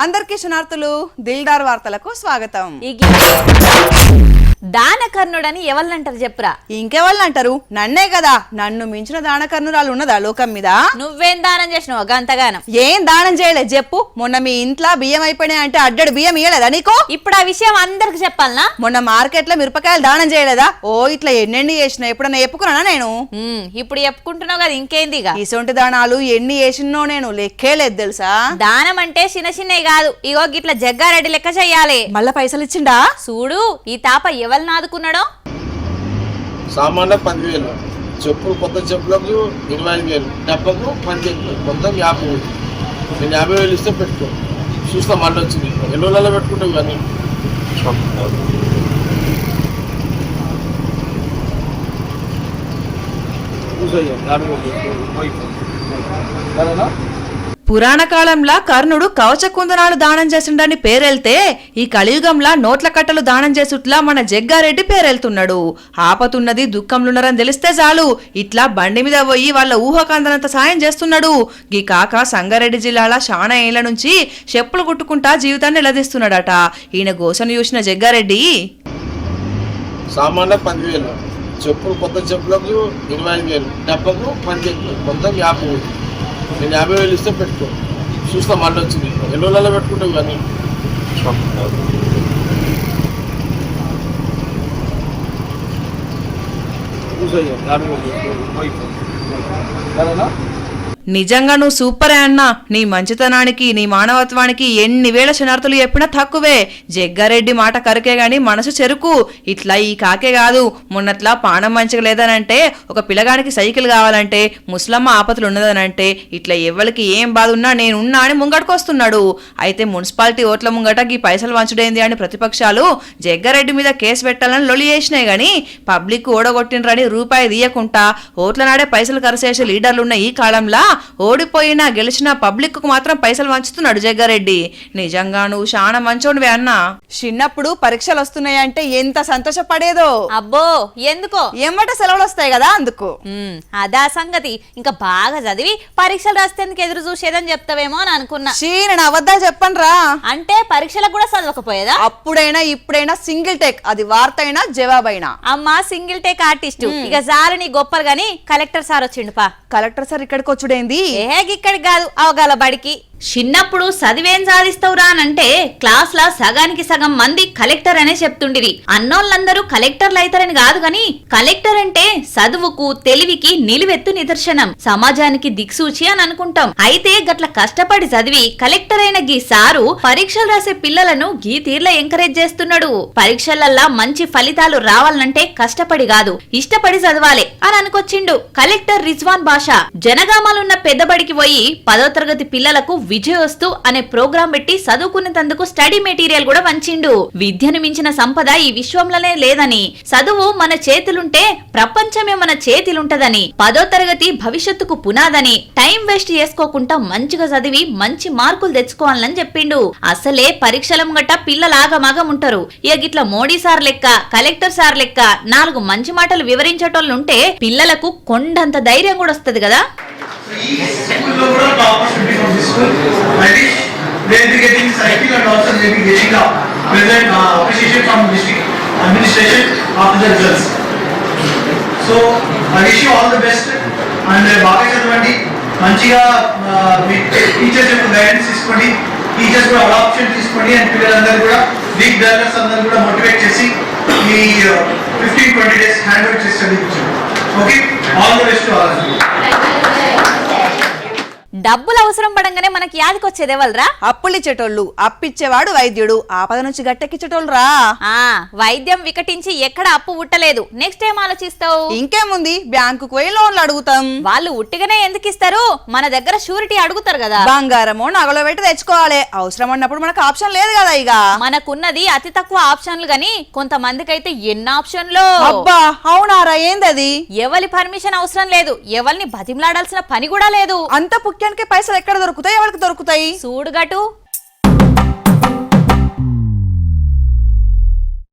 అందరికీ శనార్థులు దిల్దార్ వార్తలకు స్వాగతం. దానకర్ణుడని ఎవళ్ళంటారు చెప్పురా? ఇంకెవళ్ళంటారు? నన్నే కదా. నన్ను మించిన దానకర్ణురాలు ఉన్నదా లోకం మీద? నువ్వేం దానం చేసినావు గంతగానం? ఏం దానం చేయలేదు చెప్పు. మొన్న మీ ఇంట్లో బియ్యం అయిపోయినాయి అంటే అడ్డడు బియ్యం ఇయ్యలేదా నీకు? ఇప్పుడు ఆ విషయం అందరికి చెప్పాలనా? మొన్న మార్కెట్ లో మిరపకాయలు దానం చేయలేదా? ఓ ఇట్లా ఎన్నెన్ని చేసినా ఎప్పుడన్నా చెప్పుకున్నా నేను? ఇప్పుడు చెప్పుకుంటున్నావు కదా, ఇంకేంది? ఇసొంటి దానాలు ఎన్ని చేసినో నేను లెక్కే లేదు తెలుసా. దానం అంటే చిన్న చిన్నవి కాదు, ఇగో గిట్ల జగ్గారెడ్డి లెక్క చెయ్యాలి. మళ్ళా పైసలు ఇచ్చిండా? చూడు ఈ తాప ఎవరిని ఆదుకున్నాడో. సామాన్య 10,000, చెప్పులు కొత్త చెప్పులకు 25,000, డబ్బకు 10,000, మొత్తం 50,000. నేను 50,000 ఇస్తే పెట్టుకో, చూస్తా మళ్ళీ వచ్చింది. ఎన్ని రోజులలో పెట్టుకుంటావు కానీ పురాణ కాలంలో కర్ణుడు కవచ కుందనాలు దానం చేసిండని పేరెళ్తే ఈ కలియుగంలా నోట్ల కట్టలు దానం చేసుట్లా మన జగ్గారెడ్డి పేరెళ్తున్నాడు. ఆపతున్నది దుఃఖంలున్నారని తెలిస్తే చాలు ఇట్లా బండి మీద పోయి వాళ్ళ ఊహకందనంత సాయం చేస్తున్నాడు. ఈ కాక సంగారెడ్డి జిల్లాల శానా ఏళ్ల నుంచి చెప్పులు కుట్టుకుంటా జీవితాన్ని నిలదీస్తున్నాడట. ఈయన గోసను చూసిన జగ్గారెడ్డి సామాన్య 10,000, చెప్పులు కొత్త చెప్పులకు 25,000, డబ్బకు 10,000, మొత్తం 50,000. నేను 50,000 ఇస్తే పెట్టుకో, చూస్తా మళ్ళీ వచ్చింది. ఎన్ని రోజులలో పెట్టుకుంటావు కానీ నిజంగా నువ్వు సూపరే అన్నా. నీ మంచితనానికి నీ మానవత్వానికి ఎన్ని వేల శనార్థులు చెప్పినా తక్కువే. జగ్గారెడ్డి మాట కరుకే గాని మనసు చెరుకు. ఇట్లా ఈ కాకే కాదు, మొన్నట్లా పానం మంచిగా లేదనంటే, ఒక పిల్లగానికి సైకిల్ కావాలంటే, ముస్లమ్మ ఆపతులు ఉన్నదనంటే, ఇట్లా ఎవరికి ఏం బాధ ఉన్నా నేనున్నా అని ముంగటుకొస్తున్నాడు. అయితే మున్సిపాలిటీ ఓట్ల ముంగట ఈ పైసలు వంచుడైంది అని ప్రతిపక్షాలు జగ్గారెడ్డి మీద కేసు పెట్టాలని లొలి చేసినాయి గాని పబ్లిక్ ఓడగొట్టినరని రూపాయి తీయకుండా ఓట్ల నాడే పైసలు ఖర్చేసే లీడర్లున్న ఈ కాలంలో ఓడిపోయినా గెలిచినా పబ్లిక్ కు మాత్రం పైసలు వంచుతున్నాడు జగ్గారెడ్డి. నిజంగా నువ్వు చాలా మంచోనివే అన్నా. చిన్నప్పుడు పరీక్షలు వస్తున్నాయంటే ఎంత సంతోషపడేదో. అబ్బో ఎందుకో, ఏమంటే సెలవులు వస్తాయి కదా అందుకు. అదా సంగతి. ఇంకా బాగా చదివి పరీక్షలు రాస్తేందుకు ఎదురు చూసేదని చెప్తావేమో అని అనుకున్నా. నేను అబద్ధాలు చెప్పను రా. అంటే పరీక్షలకు కూడా చదవకపోయేదా? అప్పుడైనా ఇప్పుడైనా సింగిల్ టేక్, అది వార్త అయినా జవాబైనా. అమ్మా సింగిల్ టేక్ ఆర్టిస్ట్. ఇక జారు నీ గొప్పలు గాని కలెక్టర్ సార్ వచ్చిండు పా. కలెక్టర్ సార్ ఇక్కడికి వచ్చుడేంది? ఇక్కడికి కాదు, అవగాల బడికి. చిన్నప్పుడు చదివేం సాధిస్తావురా అనంటే క్లాస్ లా సగానికి సగం మంది కలెక్టర్ అనే చెప్తుండిరి. అన్నోళ్ళందరూ కలెక్టర్లు అయితారని కాదు గాని, కలెక్టర్ అంటే చదువుకు తెలివికి నిలువెత్తు నిదర్శనం, సమాజానికి దిక్సూచి అని అనుకుంటాం. అయితే గట్ల కష్టపడి చదివి కలెక్టర్ అయిన గీ సారు పరీక్షలు రాసే పిల్లలను గీ తీర్ల ఎంకరేజ్ చేస్తున్నాడు. పరీక్షలల్లా మంచి ఫలితాలు రావాలంటే కష్టపడి కాదు, ఇష్టపడి చదవాలి అని అనుకొచ్చిండు కలెక్టర్ రిజ్వాన్ బాషా. జనగామాలున్న పెద్దబడికి పోయి 10వ తరగతి పిల్లలకు విజయోస్తు అనే ప్రోగ్రాం పెట్టి చదువుకునేందుకు స్టడీ మెటీరియల్ కూడా వంచిండు. విద్యను మించిన సంపద ఈ విశ్వంలోనే లేదని, చదువు మన చేతులుంటే ప్రపంచమే మన చేతిలుంటదని, 10వ తరగతి భవిష్యత్తుకు పునాదని, టైం వేస్ట్ చేసుకోకుండా మంచిగా చదివి మంచి మార్కులు తెచ్చుకోవాలని చెప్పిండు. అసలే పరీక్షల ముంగట పిల్లలాగమాగం ఉంటారు. ఇక గిట్ల మోడీ సార్ లెక్క కలెక్టర్ సార్ లెక్క 4 మంచి మాటలు వివరించేటోళ్ళుంటే పిల్లలకు కొండంత ధైర్యం కూడా వస్తది కదా. I wish they will be getting cycle and also they will be getting a present appreciation from district administration after the results. So I wish you all the best and బాగా చదవండి, మంచిగా మీ టీచర్స్ యొక్క guidance తీసుకోండి, teachers కూడా adoption తీసుకోండి and పిల్లలందరూ కూడా week learners అందరూ కూడా మోటివేట్ చేసి మీ 15-20 days హ్యాండ్ ఓవర్ చేసి చదివించండి. Okay, all the best to all of you. డబ్బులు అవసరం పడంగానే మనకి యాదికొచ్చేది ఎవల్రా? అప్పులిచ్చేటోళ్ళు. అప్పిచ్చేవాడు వైద్యుడు. ఆపద నుంచి గట్టెక్కిచ్చేటోళ్ళు రా. వైద్యం వికటించి ఎక్కడ అప్పు ఉట్టలేదు. నెక్స్ట్ ఏం ఆలోచిస్తావు? ఇంకేముంది, బ్యాంకుకు పోయి లోన్లు అడుగుతాం. వాళ్ళు ఉట్టిగానే ఎందుకు ఇస్తారు? మన దగ్గర షూరిటీ అడుగుతారు కదా. బంగారమో నగలో పెట్టి తెచ్చుకోవాలి. అవసరం అన్నప్పుడు మనకు ఆప్షన్ లేదు కదా. ఇక మనకున్నది అతి తక్కువ ఆప్షన్లు గాని కొంతమందికి అయితే ఎన్ని ఆప్షన్లు. అబ్బా అవునారా? ఏందది? ఎవరి పర్మిషన్ అవసరం లేదు, ఎవరిని బతిమలాడాల్సిన పని కూడా లేదు. అంత పుక్యానికి పైసలు ఎక్కడ దొరుకుతాయి? ఎవరికి దొరుకుతాయి? చూడుగటు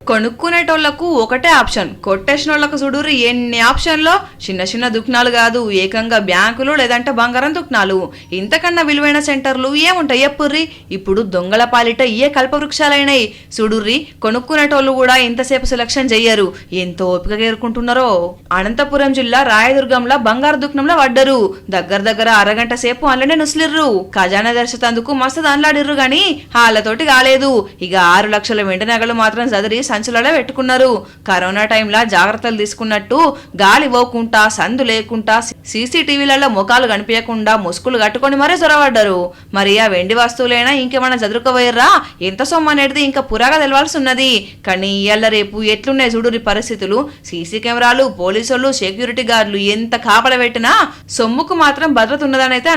కొనుక్కునేటోళ్లకు ఒకటే ఆప్షన్, కొట్టేసినోళ్లకు చూడుర్రి ఎన్ని ఆప్షన్లో. చిన్న చిన్న దుకాణాలు కాదు, ఏకంగా బ్యాంకులు లేదంటే బంగారం దుకాణాలు. ఇంతకన్నా విలువైన సెంటర్లు ఏముంటాయి ఎప్పుర్రి. ఇప్పుడు దొంగల పాలిట ఇయే కల్పవృక్షాలైనాయి. చూడుర్రి, కొనుక్కునేటోళ్ళు కూడా ఇంతసేపు సెలక్షన్ చెయ్యరు, ఎంతో ఓపికగా ఎరుకుంటున్నారో. అనంతపురం జిల్లా రాయదుర్గంలో బంగారు దుకాణంలో పడ్డరు. దగ్గర అరగంట సేపు అందులోనే నుసిలిర్రు. ఖజానా దర్శతందుకు మస్తు దాన్లాడిర్రు గాని వాళ్ళతోటి కాలేదు. ఇక 6 లక్షల వెండి నగలు మాత్రం చదిరి సంచులలో పెట్టుకున్నారు. కరోనా టైంలో జాగ్రత్తలు తీసుకున్నట్టు గాలి పోకుండా, సందు లేకుండా, సీసీటీవీలలో ముఖాలు కనిపించకుండా ముసుగులు కట్టుకొని మరీ చొరబడ్డారు. మరి ఆ వెండి వస్తువులైనా ఇంకేమైనా చదురుకోపోయారా? ఎంత సొమ్ము అనేది ఇంకా పురాగా తెలవాల్సి ఉన్నది. కానీ ఇయ్యాల రేపు ఎట్లున్నాయి చూడురి పరిస్థితులు. సీసీ కెమెరాలు, పోలీసులు, సెక్యూరిటీ గార్డులు ఎంత కాపల పెట్టినా సొమ్ముకు మాత్రం భద్రత ఉన్నదనైతే